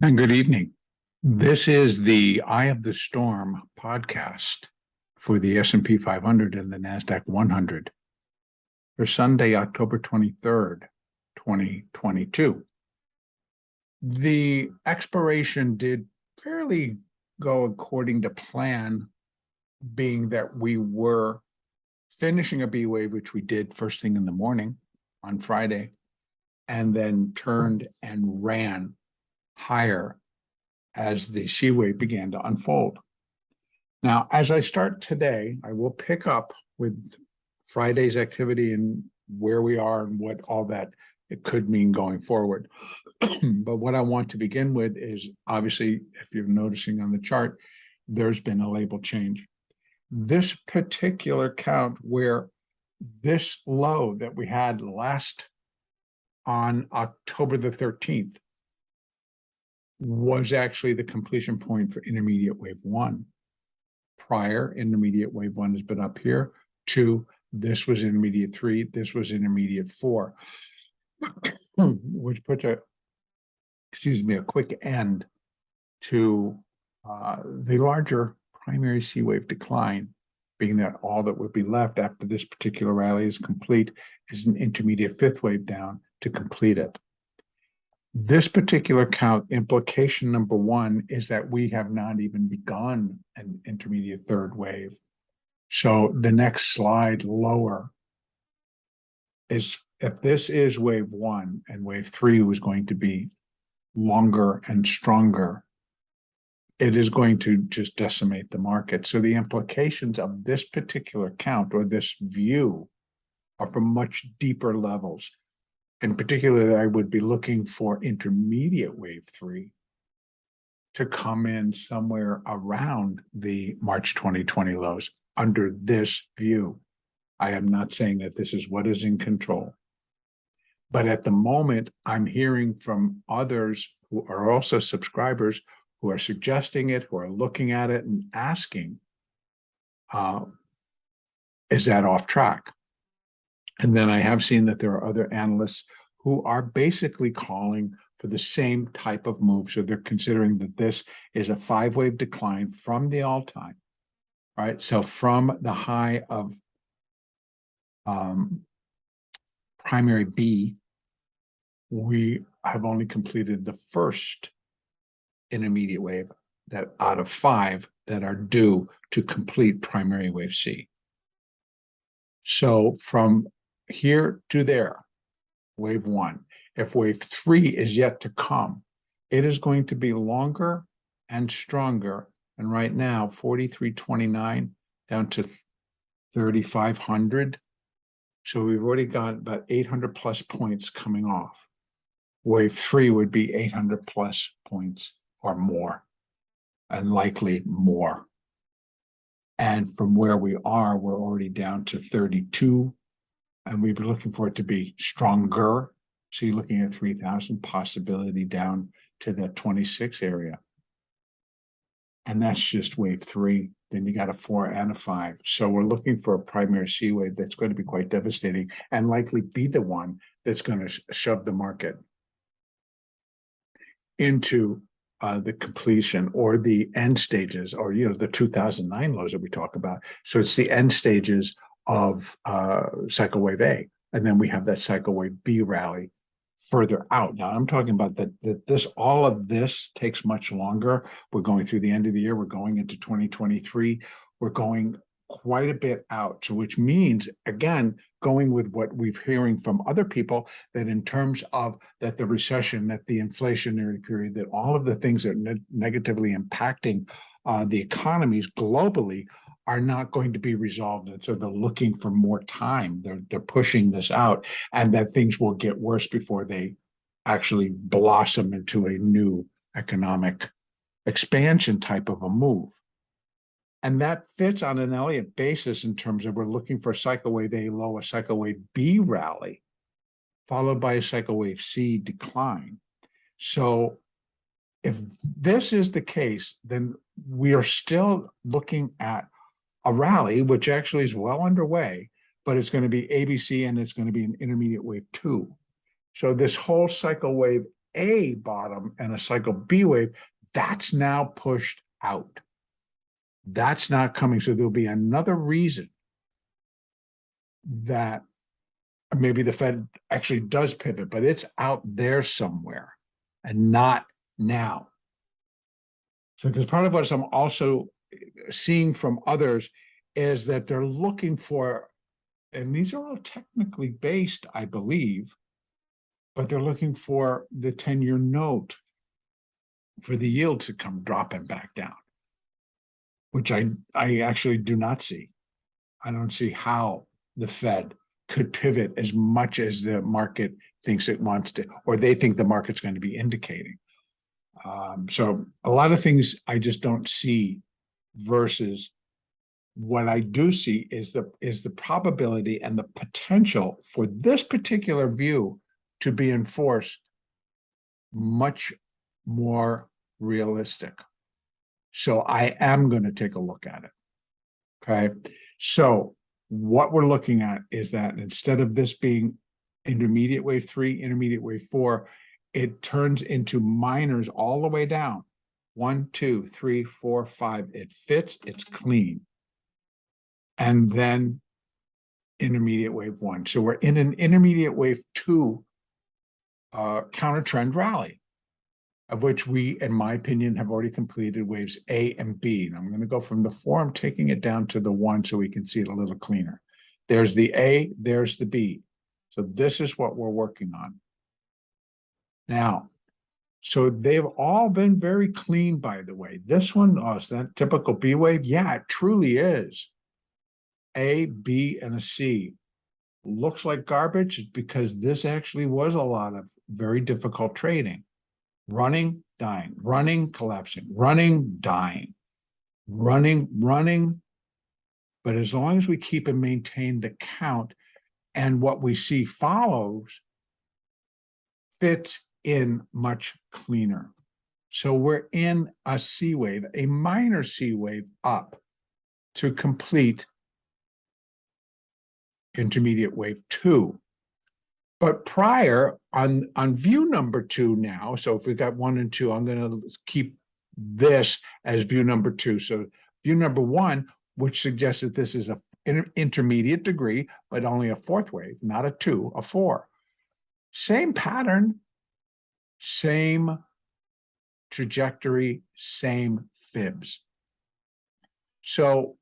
And good evening. This is the Eye of the Storm podcast for the S&P 500 and the NASDAQ 100 for Sunday, October 23rd, 2022. The expiration did fairly go according to plan, being that we were finishing a B wave, which we did first thing in the morning on Friday, and then turned and ran higher as the C wave began to unfold. Now, as I start today, I will pick up with Friday's activity and where we are and what all that it could mean going forward. But what I want to begin with is, obviously, if you're noticing on the chart, there's been a label change. This particular count, where this low that we had last on October the 13th was actually the completion point for intermediate wave one. Prior intermediate wave one has been up here. Two, this was intermediate three, this was intermediate four, which puts a quick end to the larger primary C wave decline, being that all that would be left after this particular rally is complete is an intermediate fifth wave down to complete it. This particular count, implication number one, is that we have not even begun an intermediate third wave. So the next slide lower is, if this is wave one and wave three was going to be longer and stronger, it is going to just decimate the market. So the implications of this particular count or this view are from much deeper levels. In particular, I would be looking for intermediate wave three to come in somewhere around the March 2020 lows under this view. I am not saying that this is what is in control. But at the moment, I'm hearing from others who are also subscribers who are suggesting it, who are looking at it and asking, is that off track? And then I have seen that there are other analysts who are basically calling for the same type of move. So they're considering that this is a five-wave decline from the all-time, right? So from the high of primary B, we have only completed the first intermediate wave that out of five that are due to complete primary wave C. So from here to there, wave one. If wave three is yet to come, it is going to be longer and stronger. And right now, 43.29 down to 3,500. So we've already got about 800 plus points coming off. Wave three would be 800 plus points or more, and likely more. And from where we are, we're already down to 32. And we'd be looking for it to be stronger. So you're looking at 3,000, possibility down to the 26 area. And that's just wave three. Then you got a 4 and a 5. So we're looking for a primary C wave that's going to be quite devastating and likely be the one that's going to shove the market into the completion or the end stages, or the 2009 lows that we talk about. So it's the end stages of cycle wave A, and then we have that cycle wave B rally further out. Now I'm talking about that all of this takes much longer. We're going through the end of the year. We're going into 2023. We're going quite a bit out. So which means, again, going with what we're hearing from other people, that in terms of that the recession, that the inflationary period, that all of the things that are negatively impacting the economies globally are not going to be resolved. And so they're looking for more time. They're pushing this out, and that things will get worse before they actually blossom into a new economic expansion type of a move. And that fits on an Elliott basis in terms of we're looking for a cycle wave A low, a cycle wave B rally, followed by a cycle wave C decline. So if this is the case, then we are still looking at a rally, which actually is well underway, but it's going to be ABC and it's going to be an intermediate wave two. So this whole cycle wave A bottom and a cycle B wave, that's now pushed out. That's not coming. So there'll be another reason that maybe the Fed actually does pivot, but it's out there somewhere and not now. So, because part of what I'm also seeing from others is that they're looking for, and these are all technically based, I believe, but they're looking for the 10-year note for the yield to come dropping back down, which I actually do not see. I don't see how the Fed could pivot as much as the market thinks it wants to, or they think the market's going to be indicating. So a lot of things I just don't see, versus what I do see is the probability and the potential for this particular view to be enforced much more realistic. So I am going to take a look at it. Okay. So what we're looking at is that instead of this being intermediate wave 3, intermediate wave 4, it turns into minors all the way down. 1, 2, 3, 4, 5. It fits, it's clean. And then intermediate wave 1. So we're in an intermediate wave 2 counter trend rally, of which we, in my opinion, have already completed waves A and B. And I'm going to go from the 4, I'm taking it down to the 1 so we can see it a little cleaner. There's the A, there's the B. So this is what we're working on. Now, so they've all been very clean, by the way. This one, is that typical B wave? Yeah, it truly is. A, B, and a C. Looks like garbage because this actually was a lot of very difficult trading. Running, dying, running, collapsing, running, dying, running. But as long as we keep and maintain the count, and what we see follows, fits in much cleaner. So we're in a C wave, a minor C wave up to complete intermediate wave 2. But prior on view number 2 now, so if we got 1 and 2, I'm going to keep this as view number 2. So view number 1, which suggests that this is an intermediate degree, but only a 4th wave, not a 2, a 4. Same pattern, same trajectory, same fibs. So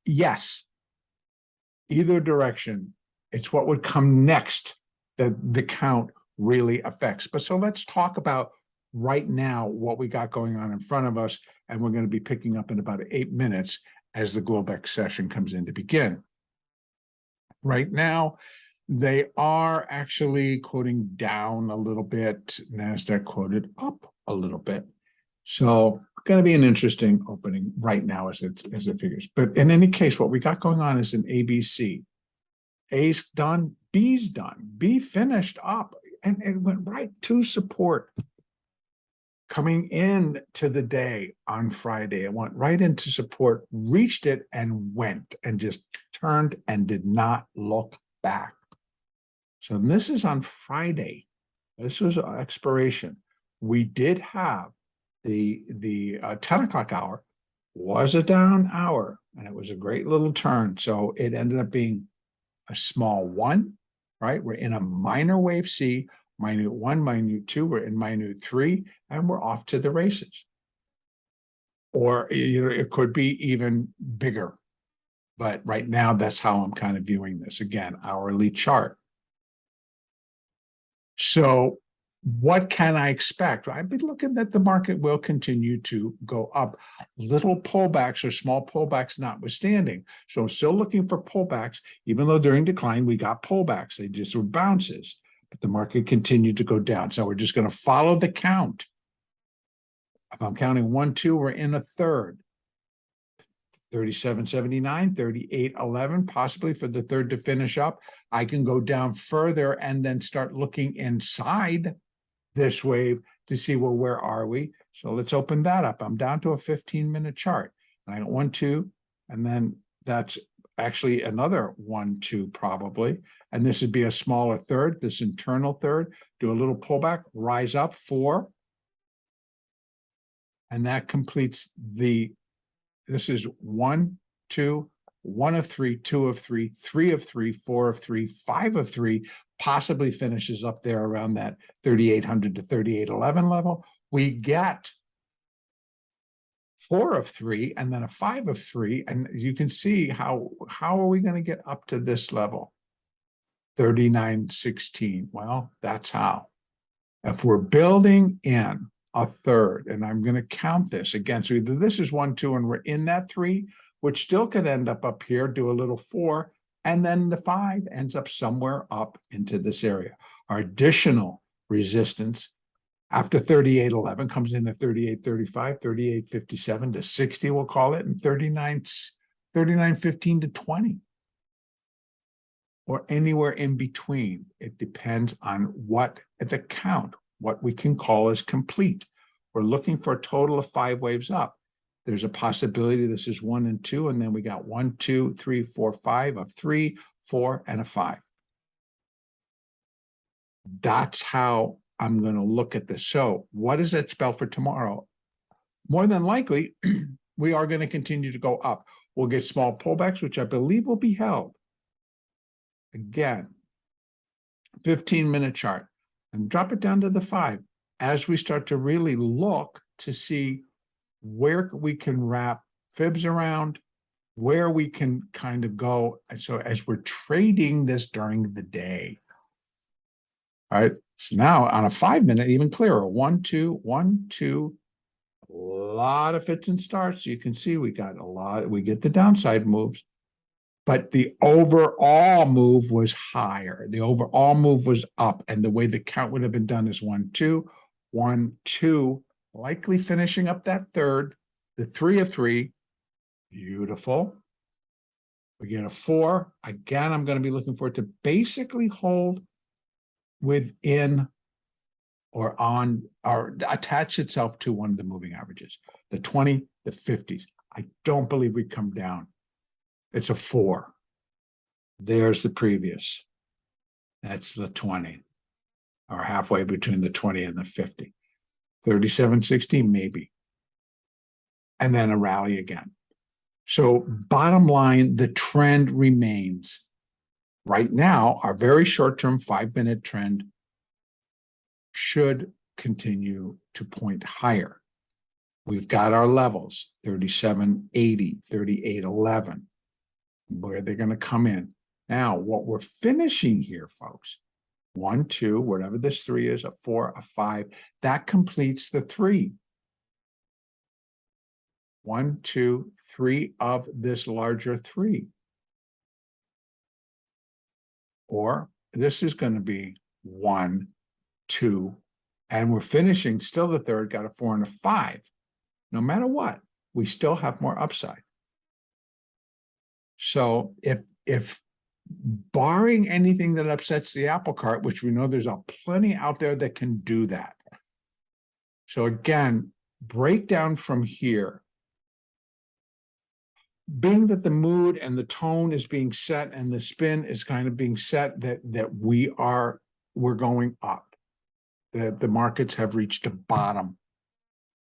yes, either direction, it's what would come next that the count really affects. But so let's talk about right now what we got going on in front of us, and we're going to be picking up in about 8 minutes as the Globex session comes in to begin. Right now, they are actually quoting down a little bit. NASDAQ quoted up a little bit. So going to be an interesting opening right now as it figures. But in any case, what we got going on is an ABC. A's done, B's done. B finished up and it went right to support. Coming in to the day on Friday, it went right into support, reached it and went and just turned and did not look back. So this is on Friday. This was expiration. We did have the 10 o'clock hour was a down hour, and it was a great little turn. So it ended up being a small 1, right? We're in a minor wave C, minute 1, minute 2, we're in minute 3, and we're off to the races. Or it could be even bigger. But right now, that's how I'm kind of viewing this. Again, hourly chart. So what can I expect? I've been looking that the market will continue to go up. Little pullbacks or small pullbacks notwithstanding. So I'm still looking for pullbacks, even though during decline we got pullbacks. They just were bounces, but the market continued to go down. So we're just going to follow the count. If I'm counting 1, 2, we're in a third. 37.79, 38.11, possibly for the third to finish up. I can go down further and then start looking inside this wave to see, well, where are we? So let's open that up. I'm down to a 15-minute chart. And I got 1, 2, and then that's actually another 1, 2 probably. And this would be a smaller third, this internal third, do a little pullback, rise up 4. And that completes this is 1, 2, 1 of 3, 2 of 3, 3 of 3, 4 of 3, 5 of 3, possibly finishes up there around that 3,800 to 3,811 level. We get 4 of 3 and then a 5 of 3. And you can see how are we going to get up to this level? 39.16. Well, that's how. If we're building in a third, and I'm going to count this again. So either this is 1, 2, and we're in that 3, which still could end up here, do a little 4, and then the 5 ends up somewhere up into this area. Our additional resistance after 38.11 comes in at 38.35, 38.57 to 60, we'll call it, and 39.15 to 20. Or anywhere in between. It depends on what the count, what we can call as complete. We're looking for a total of 5 waves up. There's a possibility this is 1 and 2, and then we got 1, 2, 3, 4, 5 of 3, 4, and a 5. That's how I'm going to look at this. So what does that spell for tomorrow? More than likely, we are going to continue to go up. We'll get small pullbacks, which I believe will be held. Again, 15-minute chart, and drop it down to the 5 as we start to really look to see where we can wrap fibs around, where we can kind of go. And so as we're trading this during the day, all right, so now on a 5-minute, even clearer, 1, 2, 1, 2, a lot of fits and starts. So you can see we got a lot, we get the downside moves. But the overall move was higher. The overall move was up. And the way the count would have been done is 1, 2, 1, 2, likely finishing up that third, the 3 of 3. Beautiful. We get a 4. Again, I'm going to be looking for it to basically hold within or on or attach itself to one of the moving averages, the 20, the 50s. I don't believe we come down. It's a 4. There's the previous. That's the 20, or halfway between the 20 and the 50. 37.60, maybe. And then a rally again. So bottom line, the trend remains. Right now, our very short-term 5-minute trend should continue to point higher. We've got our levels, 37.80, 38.11. Where they're going to come in. Now, what we're finishing here, folks, 1, 2, whatever this 3 is, a 4, a 5, that completes the 3. 1, 2, 3 of this larger 3. Or this is going to be 1, 2, and we're finishing still the third, got a 4 and a 5. No matter what, we still have more upside. So if barring anything that upsets the apple cart, which we know there's plenty out there that can do that. So again, breakdown from here. Being that the mood and the tone is being set and the spin is kind of being set that we're going up. That the markets have reached a bottom.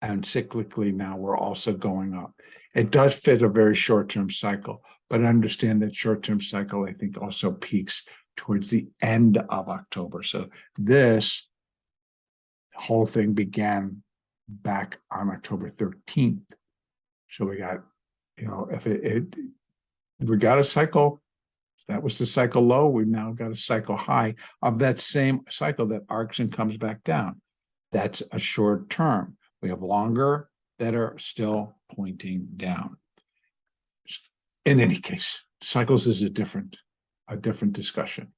And cyclically now we're also going up. It does fit a very short-term cycle, but understand that short-term cycle, I think, also peaks towards the end of October. So this whole thing began back on October 13th. So we got, if we got a cycle, that was the cycle low. We've now got a cycle high of that same cycle that arcs and comes back down. That's a short term. We have longer that are still pointing down. In any case, cycles is a different discussion.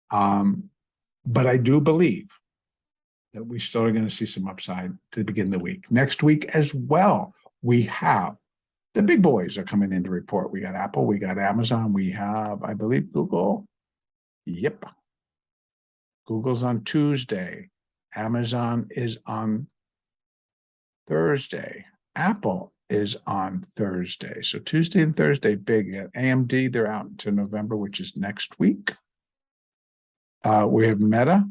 But I do believe that we still are going to see some upside to begin the week. Next week as well, we have the big boys are coming in to report. We got Apple, we got Amazon, we have, I believe, Google. Yep. Google's on Tuesday. Amazon is on Thursday. Apple is on Thursday. So Tuesday and Thursday, big. At AMD, they're out into November, which is next week. We have Meta.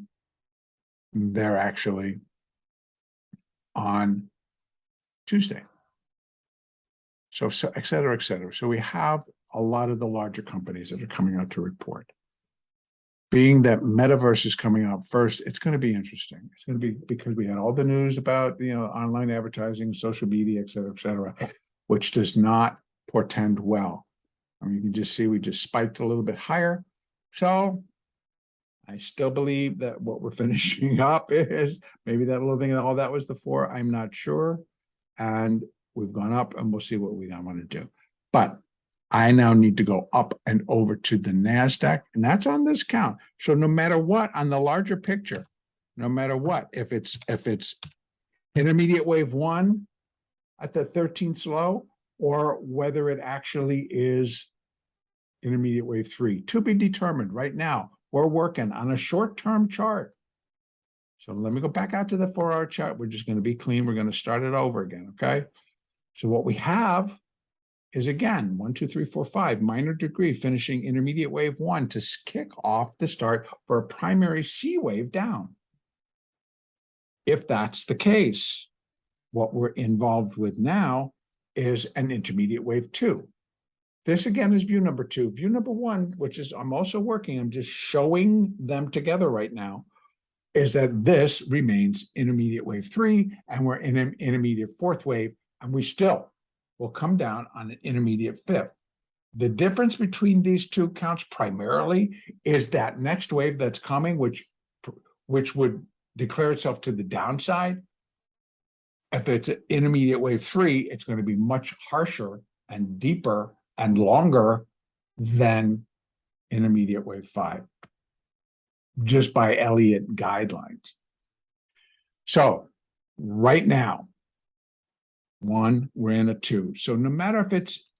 They're actually on Tuesday. So et cetera, et cetera. So we have a lot of the larger companies that are coming out to report. Being that Metaverse is coming out first, it's going to be interesting. It's going to be because we had all the news about, online advertising, social media, et cetera, which does not portend well. I mean, you can just see we just spiked a little bit higher. So I still believe that what we're finishing up is maybe that little thing, all that was the 4. I'm not sure. And we've gone up and we'll see what we want to do. But I now need to go up and over to the NASDAQ, and that's on this count. So no matter what, on the larger picture, no matter what, if it's intermediate wave 1 at the 13th low, or whether it actually is intermediate wave 3, to be determined. Right now, we're working on a short-term chart. So let me go back out to the 4-hour chart. We're just going to be clean. We're going to start it over again, okay? So what we have is, again, 1, 2, 3, 4, 5, minor degree, finishing intermediate wave 1 to kick off the start for a primary C wave down. If that's the case, what we're involved with now is an intermediate wave 2. This, again, is view number 2. View number 1, which is I'm also working, I'm just showing them together right now, is that this remains intermediate wave 3, and we're in an intermediate 4th wave, and we still will come down on an intermediate 5th. The difference between these two counts primarily is that next wave that's coming, which would declare itself to the downside. If it's an intermediate wave 3, it's going to be much harsher and deeper and longer than intermediate wave 5, just by Elliott guidelines. So right now, 1, we're in a 2. So no matter if it's,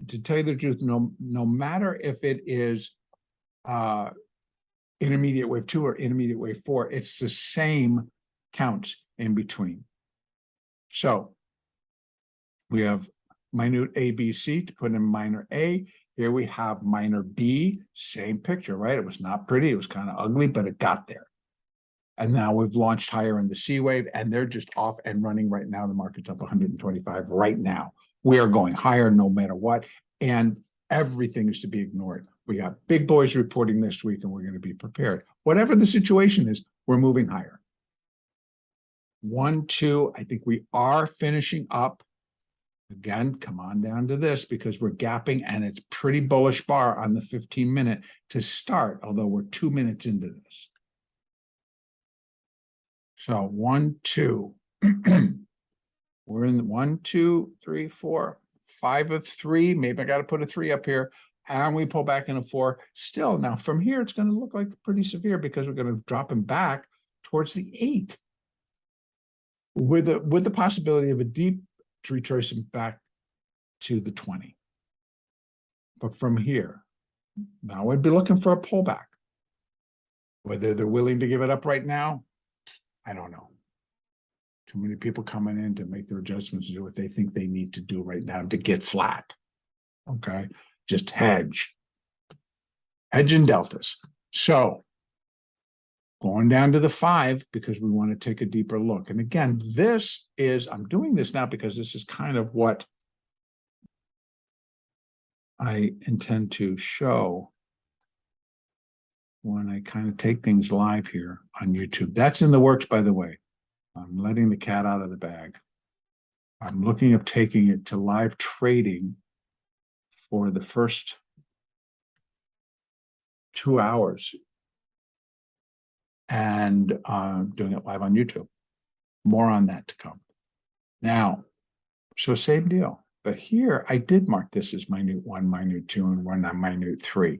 to tell you the truth, no matter if it is intermediate wave 2 or intermediate wave 4, it's the same counts in between. So we have minute A, B, C to put in minor A. Here we have minor B, same picture, right? It was not pretty. It was kind of ugly, but it got there. And now we've launched higher in the C wave, and they're just off and running right now. The market's up 125 right now. We are going higher no matter what, and everything is to be ignored. We got big boys reporting this week, and we're going to be prepared. Whatever the situation is, we're moving higher. 1, 2, I think we are finishing up. Again, come on down to this because we're gapping, and it's pretty bullish bar on the 15-minute to start, although we're 2 minutes into this. So 1, 2, we're in 1, 2, 3, 4, 5 of 3. Maybe I got to put a 3 up here, and we pull back in a 4. Still, now from here, it's going to look like pretty severe because we're going to drop him back towards the 8, with the possibility of a deep retracement back to the 20. But from here, now I'd be looking for a pullback. Whether they're willing to give it up right now, I don't know. Too many people coming in to make their adjustments to do what they think they need to do right now to get flat. Okay, just hedge in deltas. So going down to the 5 because we want to take a deeper look. And again, I'm doing this now because this is kind of what I intend to show when I kind of take things live here on YouTube. That's in the works, by the way. I'm letting the cat out of the bag. I'm looking at taking it to live trading for the first 2 hours and doing it live on YouTube. More on that to come. Now, so same deal. But here I did mark this as minute 1, minute 2, and 1 on minute 3.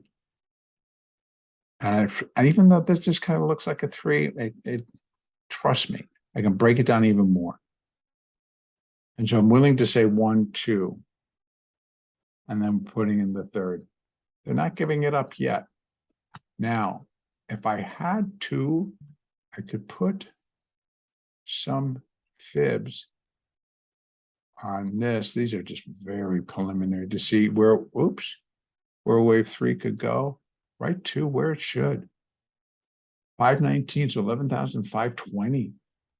And even though this just kind of looks like a 3, trust me, I can break it down even more. And so I'm willing to say 1, 2, and then putting in the 3rd. They're not giving it up yet. Now, if I had to, I could put some fibs on this. These are just very preliminary to see where, where wave 3 could go, right to where it should. 519, so 11,520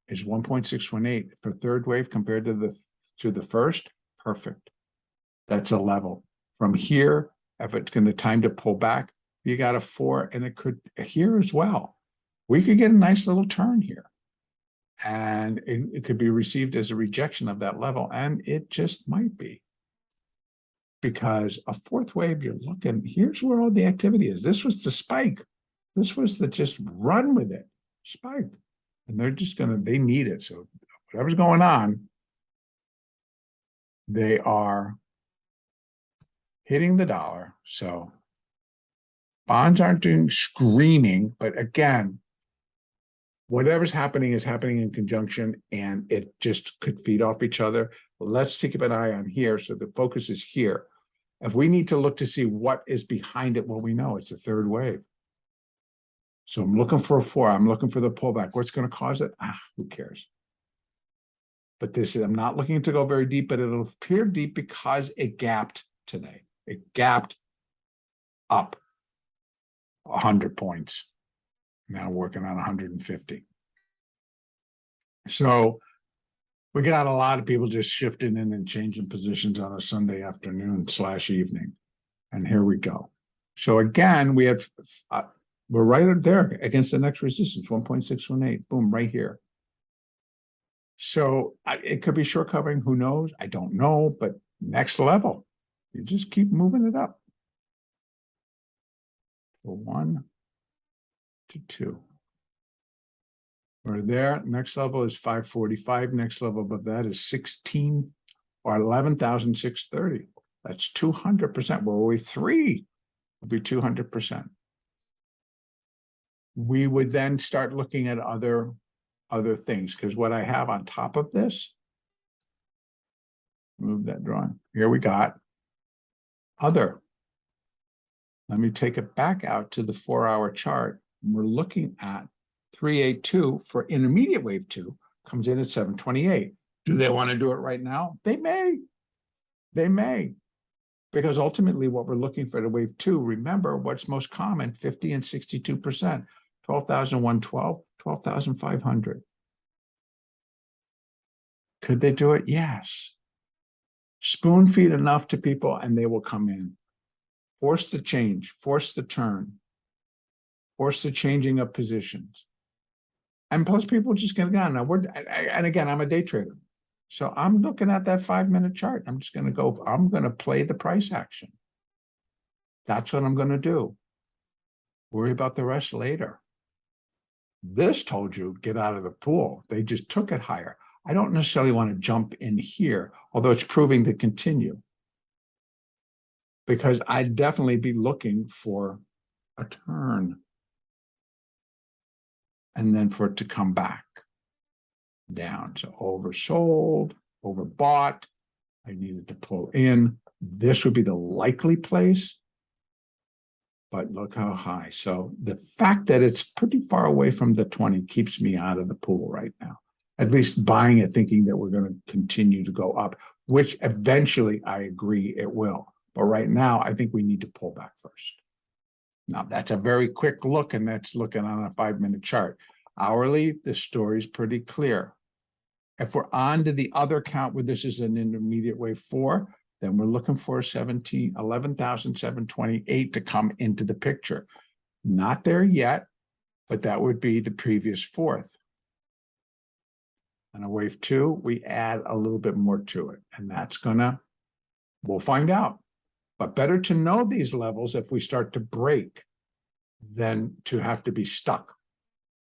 is 1.618 for third wave compared to the first. Perfect. That's a level. From here, if it's going to time to pull back, you got a 4, and it could here as well. We could get a nice little turn here. And it could be received as a rejection of that level, and it just might be. Because a fourth wave, you're looking, here's where all the activity is. This was the spike. This was the just run with it, spike. And they're just they need it. So whatever's going on, they are hitting the dollar. So bonds aren't doing screaming, but again, whatever's happening is happening in conjunction, and it just could feed off each other. Let's keep an eye on here. So the focus is here. If we need to look to see what is behind it, well, we know it's a third wave. So I'm looking for a 4. I'm looking for the pullback. What's going to cause it? Who cares? But I'm not looking to go very deep, but it'll appear deep because it gapped today. It gapped up 100 points. Now working on 150. So we got a lot of people just shifting in and changing positions on a Sunday afternoon / evening. And here we go. So again, we have, we're right there against the next resistance, 1.618. Boom, right here. So it could be short covering. Who knows? I don't know. But next level, you just keep moving it up. So 1 to 2. We're there. Next level is 545. Next level above that is 16 or 11,630. That's 200%. Where wave 3 will be 200%. We would then start looking at other things, because what I have on top of this, move that drawing. Here we got other. Let me take it back out to the 4-hour chart. We're looking at 382 for intermediate wave 2, comes in at 728. Do they want to do it right now? They may. They may. Because ultimately what we're looking for the wave 2, remember what's most common, 50 and 62%, 12,112, 12,500. Could they do it? Yes. Spoon feed enough to people and they will come in. Force the change, force the turn, force the changing of positions. And plus people just get gone. Now and again, I'm a day trader. So I'm looking at that 5-minute chart. I'm just going to go, I'm going to play the price action. That's what I'm going to do. Worry about the rest later. This told you, get out of the pool. They just took it higher. I don't necessarily want to jump in here, although it's proving to continue. Because I'd definitely be looking for a turn. And then for it to come back down. So oversold, overbought. I needed to pull in. This would be the likely place. But look how high. So the fact that it's pretty far away from the 20 keeps me out of the pool right now. At least buying it, thinking that we're going to continue to go up, which eventually I agree it will. But right now, I think we need to pull back first. Now, that's a very quick look, and that's looking on a 5-minute chart. Hourly, the story's pretty clear. If we're on to the other count where this is an intermediate wave 4, then we're looking for 11,728 to come into the picture. Not there yet, but that would be the previous 4th. And a wave 2, we add a little bit more to it. And that's we'll find out. But better to know these levels if we start to break than to have to be stuck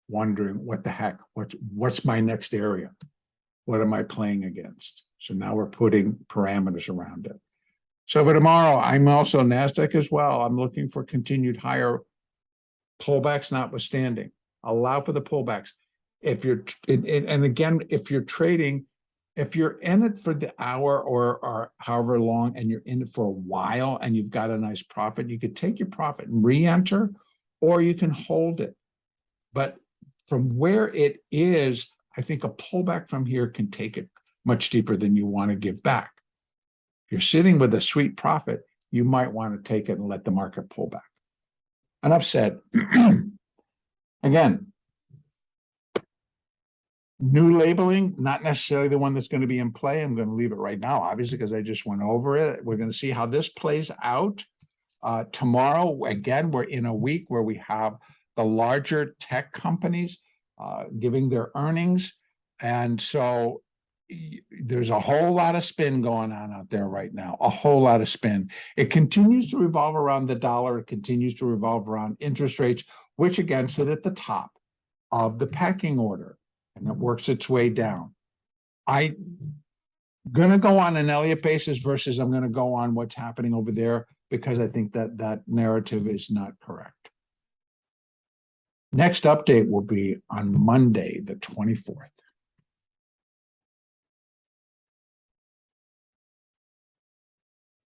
wondering what the heck, what's my next area? What am I playing against? So now we're putting parameters around it. So for tomorrow, I'm also NASDAQ as well. I'm looking for continued higher pullbacks notwithstanding. Allow for the pullbacks. If you're, and again, if you're trading, if you're in it for the hour or however long, and you're in it for a while and you've got a nice profit, you could take your profit and re-enter, or you can hold it. But from where it is, I think a pullback from here can take it. much deeper than you want to give back. If you're sitting with a sweet profit, you might want to take it and let the market pull back. Enough said. Again, new labeling, not necessarily the one that's going to be in play. I'm going to leave it right now, obviously, because I just went over it. We're going to see how this plays out. Tomorrow, again, we're in a week where we have the larger tech companies giving their earnings. And so there's a whole lot of spin going on out there right now, a whole lot of spin. It continues to revolve around the dollar. It continues to revolve around interest rates, which again sit at the top of the pecking order, and it works its way down. I'm going to go on an Elliott basis versus I'm going to go on what's happening over there, because I think that that narrative is not correct. Next update will be on Monday, the 24th.